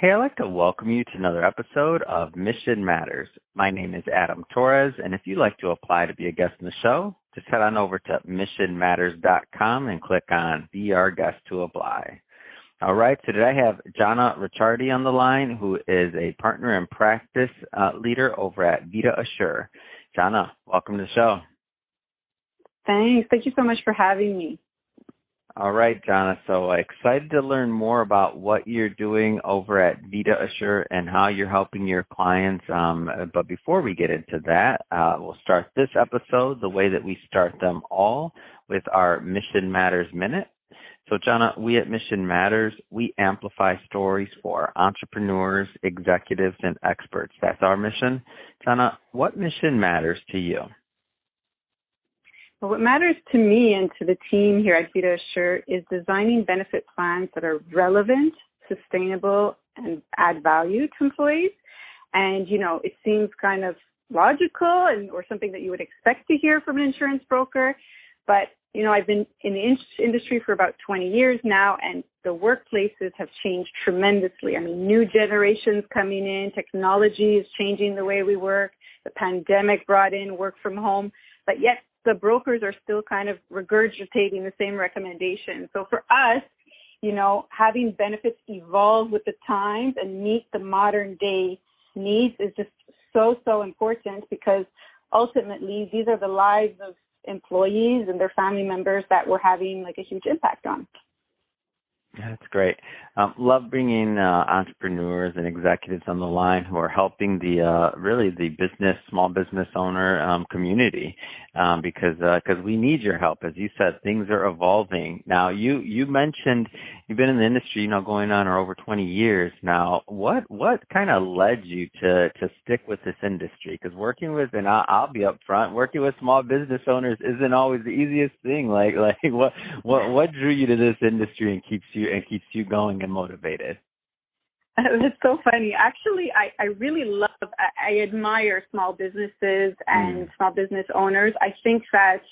Hey, I'd like to welcome you to another episode of Mission Matters. My name is Adam Torres, and if you'd like to apply to be a guest in the show, just head on over to missionmatters.com and click on Be Our Guest to apply. All right, so today I have Jana Ricciardi on the line, who is a partner and practice leader over at Vita Assure. Jana, welcome to the show. Thanks. Thank you so much for having me. All right, Jana. So excited to learn more about what you're doing over at Vita Assure and how you're helping your clients. But before we get into that, we'll start this episode the way that we start them all with our Mission Matters Minute. So, Jana, we at Mission Matters, we amplify stories for entrepreneurs, executives, and experts. That's our mission. Jana, what mission matters to you? Well, what matters to me and to the team here at Vita Assure is designing benefit plans that are relevant, sustainable, and add value to employees. And, it seems kind of logical or something that you would expect to hear from an insurance broker. But, I've been in the industry for about 20 years now, and the workplaces have changed tremendously. I mean, new generations coming in, technology is changing the way we work. The pandemic brought in work from home, but yet the brokers are still kind of regurgitating the same recommendations. So for us, having benefits evolve with the times and meet the modern day needs is just so important, because ultimately these are the lives of employees and their family members that we're having like a huge impact on. That's great. Love bringing entrepreneurs and executives on the line who are helping the small business owner community, because we need your help. As you said, things are evolving. Now, you mentioned you've been in the industry, going on over 20 years now. What kind of led you to stick with this industry? Because working with, and I'll be upfront, working with small business owners isn't always the easiest thing. Like what drew you to this industry and keeps you going and motivated? That's so funny. Actually, I really I admire small businesses and small business owners. I think that,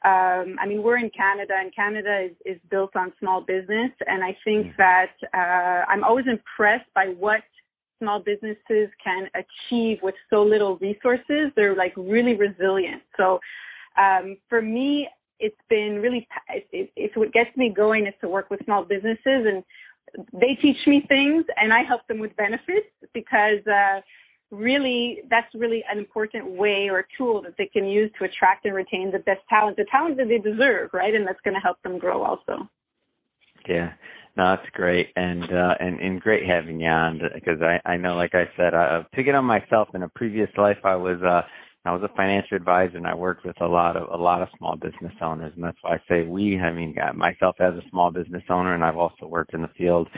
we're in Canada, and Canada is built on small business. And I think that I'm always impressed by what small businesses can achieve with so little resources. They're like really resilient. So for me, it's been really, it's what gets me going is to work with small businesses, and they teach me things and I help them with benefits, because really that's really an important way or tool that they can use to attract and retain the best talent, the talent that they deserve, right? And that's going to help them grow also. Yeah. No, that's great, and great having you on, because I know, like I said, took it on myself. In a previous life, I was a financial advisor, and I worked with a lot of small business owners, and that's why I say we. Myself as a small business owner, and I've also worked in the field,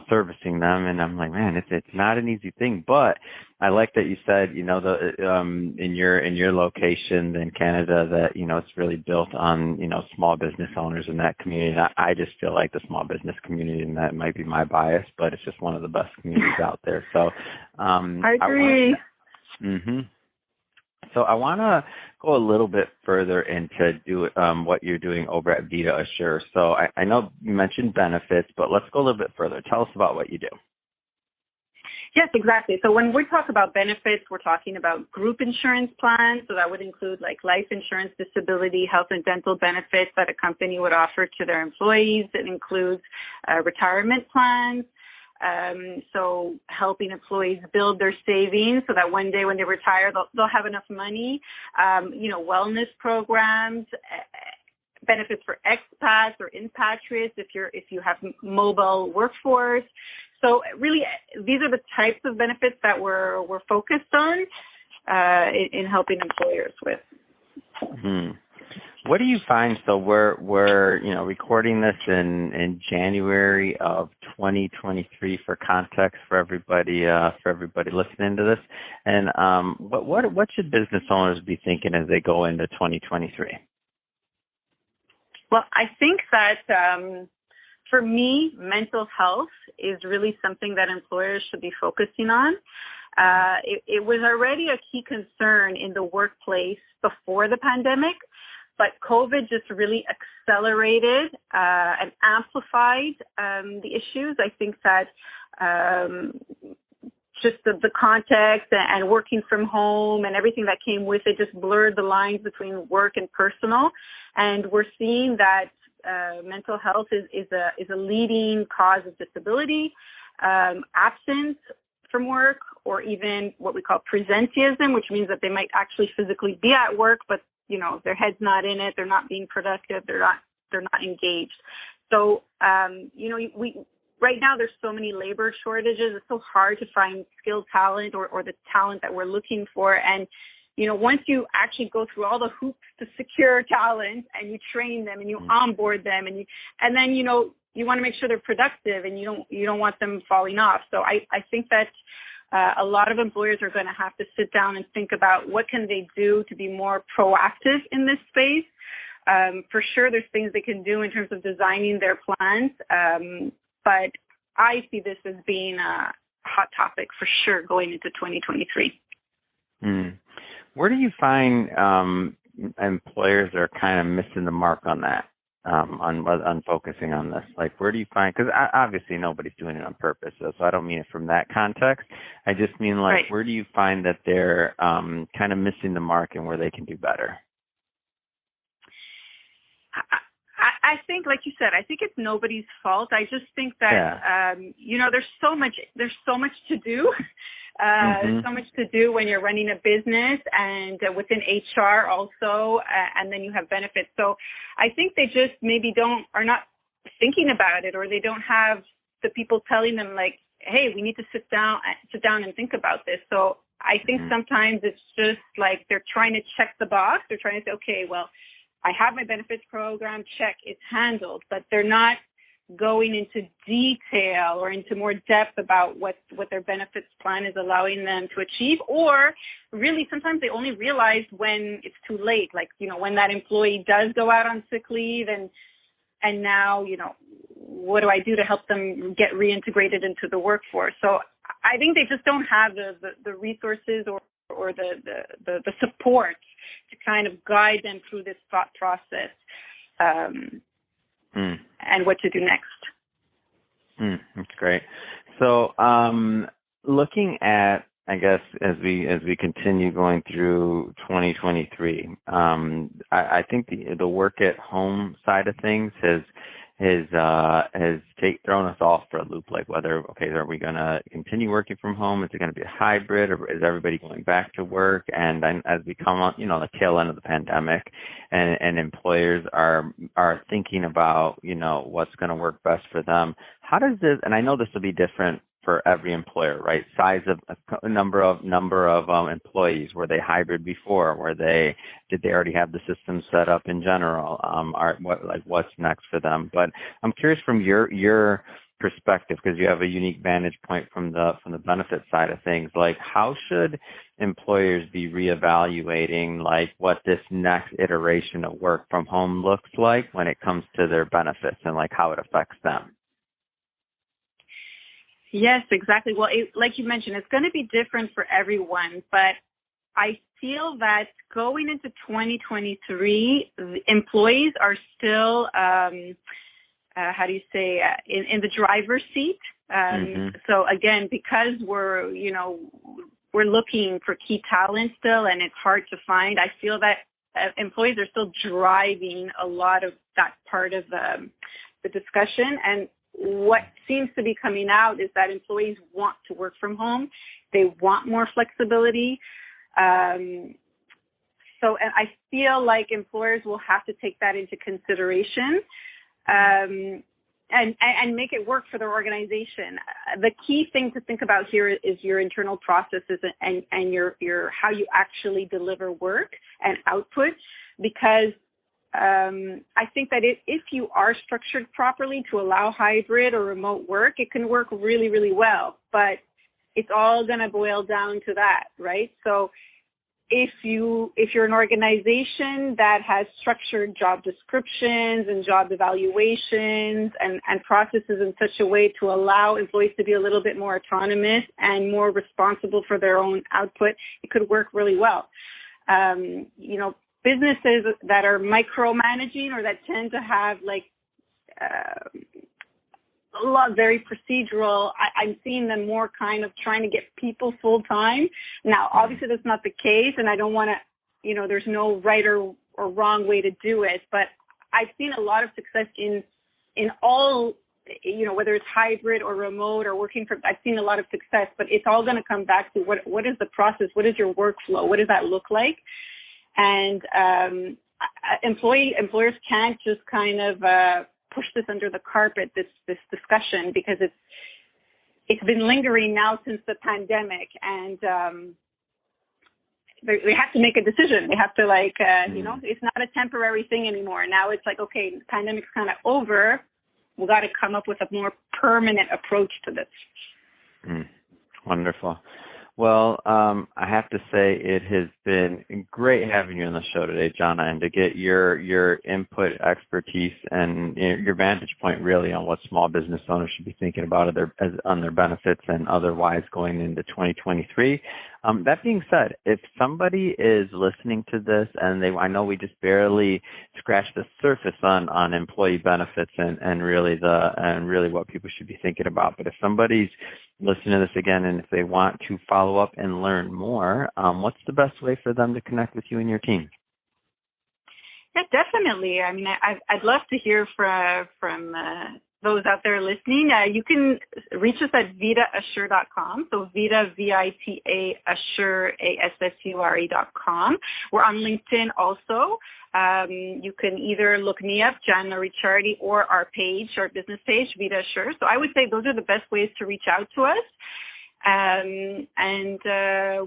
servicing them. And I'm like, man, it's not an easy thing. But I like that you said, in your location in Canada, that it's really built on small business owners in that community. And I just feel like the small business community, and that might be my bias, but it's just one of the best communities out there. So I agree. So I want to go a little bit further into what you're doing over at Vita Assure. So I know you mentioned benefits, but let's go a little bit further. Tell us about what you do. Yes, exactly. So when we talk about benefits, we're talking about group insurance plans. So that would include like life insurance, disability, health and dental benefits that a company would offer to their employees. It includes retirement plans. So helping employees build their savings so that one day when they retire, they'll have enough money, wellness programs, benefits for expats or expatriates if you have mobile workforce. So really, these are the types of benefits that we're focused on in helping employers with. What do you find? So we're recording this in January of 2023 for context for everybody listening to this. And what should business owners be thinking as they go into 2023? Well, I think that for me, mental health is really something that employers should be focusing on. It was already a key concern in the workplace before the pandemic, but COVID just really accelerated and amplified the issues. I think that just the context and working from home and everything that came with it just blurred the lines between work and personal. And we're seeing that mental health is a leading cause of disability, absence from work, or even what we call presenteeism, which means that they might actually physically be at work, but their head's not in it, they're not being productive, they're not engaged. So we right now there's so many labor shortages. It's so hard to find skilled talent or the talent that we're looking for. And once you actually go through all the hoops to secure talent and you train them and you onboard them and then you want to make sure they're productive and you don't want them falling off. So I think that a lot of employers are going to have to sit down and think about what can they do to be more proactive in this space. For sure, there's things they can do in terms of designing their plans, but I see this as being a hot topic for sure going into 2023. Where do you find employers are kind of missing the mark on that, on focusing on this? Like, where do you find, because obviously nobody's doing it on purpose, so I don't mean it from that context. I just mean, like, right. Where do you find that they're kind of missing the mark and where they can do better? I think, like you said, I think it's nobody's fault. I just think that, there's so much to do. So much to do when you're running a business and within HR also, and then you have benefits. So I think they just maybe are not thinking about it, or they don't have the people telling them like, hey, we need to sit down and think about this. So I think sometimes it's just like they're trying to check the box. They're trying to say, okay, well, I have my benefits program, check, it's handled, but they're not going into detail or into more depth about what their benefits plan is allowing them to achieve, or really sometimes they only realize when it's too late, like, when that employee does go out on sick leave and now, what do I do to help them get reintegrated into the workforce? So I think they just don't have the resources or the support to kind of guide them through this thought process. And what to do next. That's great. So, looking at, I guess, as we continue going through 2023, I think the work at home side of things has thrown us off for a loop. Like, are we going to continue working from home? Is it going to be a hybrid, or is everybody going back to work? And then as we come on, the tail end of the pandemic, and employers are thinking about, what's going to work best for them. How does this? And I know this will be different for every employer, right? Size of number of employees. Were they hybrid before? Did they already have the system set up in general? What's next for them? But I'm curious from your perspective, because you have a unique vantage point from the benefit side of things. Like, how should employers be reevaluating like what this next iteration of work from home looks like when it comes to their benefits and like how it affects them? Yes, exactly. Well, like you mentioned, it's going to be different for everyone, but I feel that going into 2023, employees are still, in the driver's seat. So again, because we're looking for key talent still, and it's hard to find, I feel that employees are still driving a lot of that part of the discussion. And what seems to be coming out is that employees want to work from home. They want more flexibility. And I feel like employers will have to take that into consideration and make it work for their organization. The key thing to think about here is your internal processes and your how you actually deliver work and output, because I think that if you are structured properly to allow hybrid or remote work, it can work really, really well. But it's all going to boil down to that, right? So if you're an organization that has structured job descriptions and job evaluations and processes in such a way to allow employees to be a little bit more autonomous and more responsible for their own output, it could work really well. Businesses that are micromanaging or that tend to have a lot very procedural. I'm seeing them more kind of trying to get people full time. Now, obviously, that's not the case, and I don't want to, there's no right or wrong way to do it. But I've seen a lot of success in all, whether it's hybrid or remote or working from. I've seen a lot of success, but it's all going to come back to what is the process, what is your workflow, what does that look like, and employers can't just kind of push this under the carpet, this discussion, because it's been lingering now since the pandemic, and they have to make a decision. They have to it's not a temporary thing anymore. Now it's like, okay, the pandemic's kind of over. We got to come up with a more permanent approach to this. Wonderful. Well, I have to say it has been great having you on the show today, Jana, and to get your input, expertise, and your vantage point really on what small business owners should be thinking about on their benefits and otherwise going into 2023. That being said, if somebody is listening to this and I know we just barely scratched the surface on employee benefits and really what people should be thinking about, but if somebody's listening to this again and if they want to follow up and learn more, what's the best way for them to connect with you and your team? Yeah, definitely. I mean, I'd love to hear from those out there listening. You can reach us at vitaassure.com. So Vita, V-I-T-A, Assure, A-S-S-U-R-E.com. We're on LinkedIn also. You can either look me up, Jana Ricciardi, or our business page, Vita Assure. So I would say those are the best ways to reach out to us. And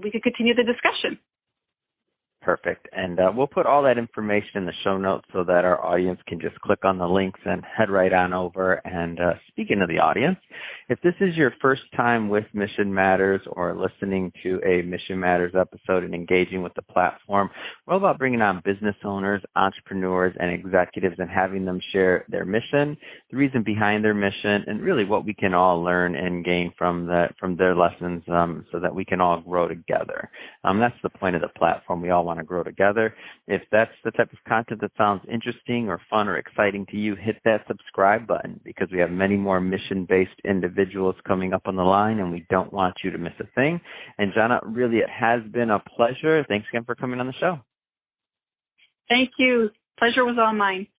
we could continue the discussion. Perfect. And we'll put all that information in the show notes so that our audience can just click on the links and head right on over. And speaking of the audience, if this is your first time with Mission Matters or listening to a Mission Matters episode and engaging with the platform, we're all about bringing on business owners, entrepreneurs, and executives and having them share their mission, the reason behind their mission, and really what we can all learn and gain from their lessons so that we can all grow together. That's the point of the platform. We all want to grow together. If that's the type of content that sounds interesting or fun or exciting to you, hit that subscribe button because we have many more mission-based individuals coming up on the line and we don't want you to miss a thing. And Jana, really, it has been a pleasure. Thanks again for coming on the show. Thank you. Pleasure was all mine.